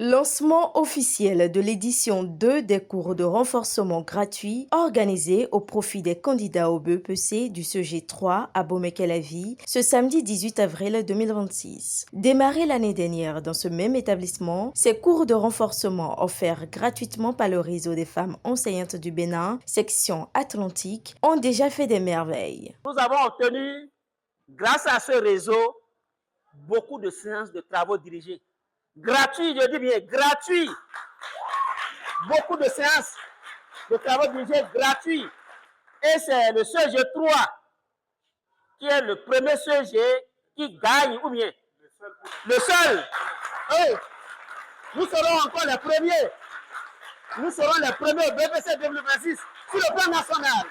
Lancement officiel de l'édition 2 des cours de renforcement gratuits organisés au profit des candidats au BEPC du CG 3 à Bomekelavi ce samedi 18 avril 2026. Démarré l'année dernière dans ce même établissement, ces cours de renforcement offerts gratuitement par le réseau des femmes enseignantes du Bénin, section Atlantique, ont déjà fait des merveilles. Nous avons obtenu, grâce à ce réseau, beaucoup de séances de travaux dirigés. Gratuit, je dis bien gratuit. Beaucoup de séances de travaux dirigés gratuits. Et c'est le CG3 qui est le premier CG qui gagne, ou bien le seul. Oui. Nous serons encore les premiers. Nous serons les premiers au BPC 2026 sur le plan national,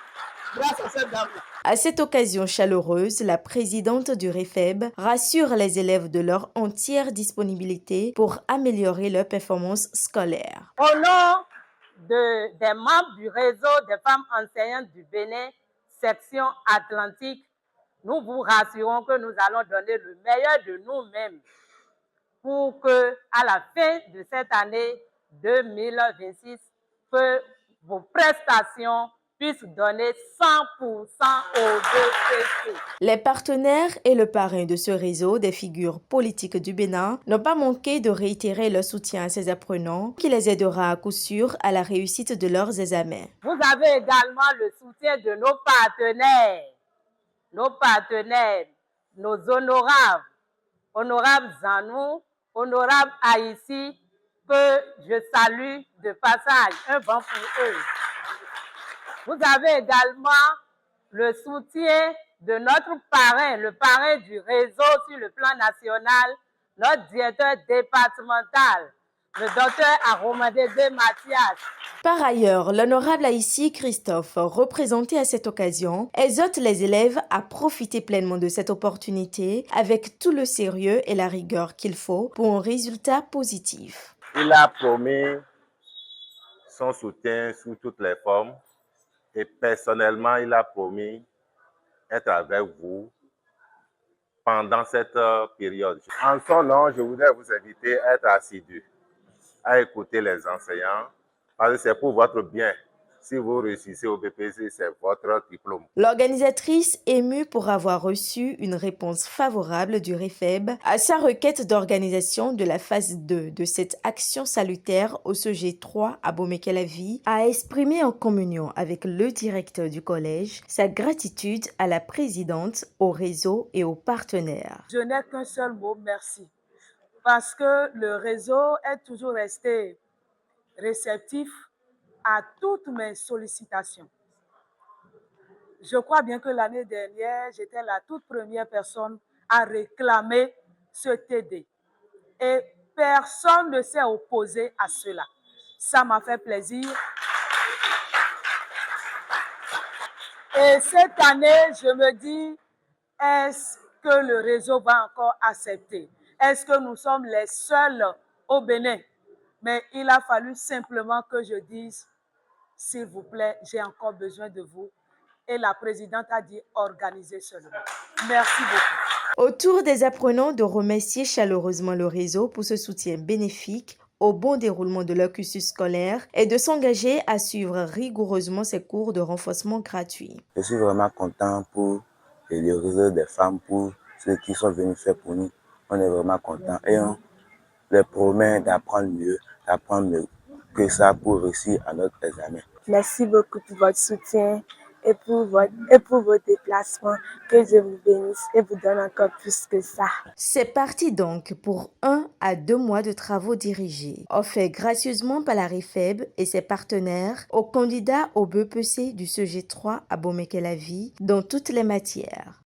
grâce à cette dame. À cette occasion chaleureuse, la présidente du REFEB rassure les élèves de leur entière disponibilité pour améliorer leur performance scolaire. Au nom des membres du réseau des femmes enseignantes du Bénin, section Atlantique, nous vous rassurons que nous allons donner le meilleur de nous-mêmes pour que, à la fin de cette année 2026, que vos prestations puissent donner 100% au BPC. Les partenaires et le parrain de ce réseau des figures politiques du Bénin n'ont pas manqué de réitérer leur soutien à ces apprenants qui les aidera à coup sûr à la réussite de leurs examens. Vous avez également le soutien de nos partenaires, nos honorables Zanou, honorable Haïti, que je salue de passage, un vent pour eux. Vous avez également le soutien de notre parrain, le parrain du réseau sur le plan national, notre directeur départemental, le docteur Aromadede Mathias. Par ailleurs, l'honorable Haïti Christophe, représenté à cette occasion, exhorte les élèves à profiter pleinement de cette opportunité avec tout le sérieux et la rigueur qu'il faut pour un résultat positif. Il a promis son soutien sous toutes les formes et personnellement, il a promis être avec vous pendant cette période. En son nom, je voudrais vous inviter à être assidus, à écouter les enseignants, parce que c'est pour votre bien. Si vous réussissez au BPC, c'est votre diplôme. L'organisatrice, émue pour avoir reçu une réponse favorable du REFEB à sa requête d'organisation de la phase 2 de cette action salutaire au CG 3 à Bomekelavi, a exprimé en communion avec le directeur du collège sa gratitude à la présidente, au réseau et aux partenaires. Je n'ai qu'un seul mot, merci. Parce que le réseau est toujours resté réceptif à toutes mes sollicitations. Je crois bien que l'année dernière, j'étais la toute première personne à réclamer ce TD. Et personne ne s'est opposé à cela. Ça m'a fait plaisir. Et cette année, je me dis, est-ce que le réseau va encore accepter? Est-ce que nous sommes les seuls au Bénin? Mais il a fallu simplement que je dise, s'il vous plaît, j'ai encore besoin de vous. Et la présidente a dit, organisez seulement. Merci beaucoup. Au tour des apprenants de remercier chaleureusement le réseau pour ce soutien bénéfique au bon déroulement de leur cursus scolaire et de s'engager à suivre rigoureusement ces cours de renforcement gratuits. Je suis vraiment content pour le réseau des femmes, pour ceux qui sont venus faire pour nous. On est vraiment content et on les promet d'apprendre mieux que ça pour réussir à notre examen. Merci beaucoup pour votre soutien et pour vos déplacements. Que Dieu vous bénisse et vous donne encore plus que ça. C'est parti donc pour 1 à 2 mois de travaux dirigés, offerts gracieusement par la REFEB et ses partenaires aux candidats au BEPC du CG 3 à Bomekelavi dans toutes les matières.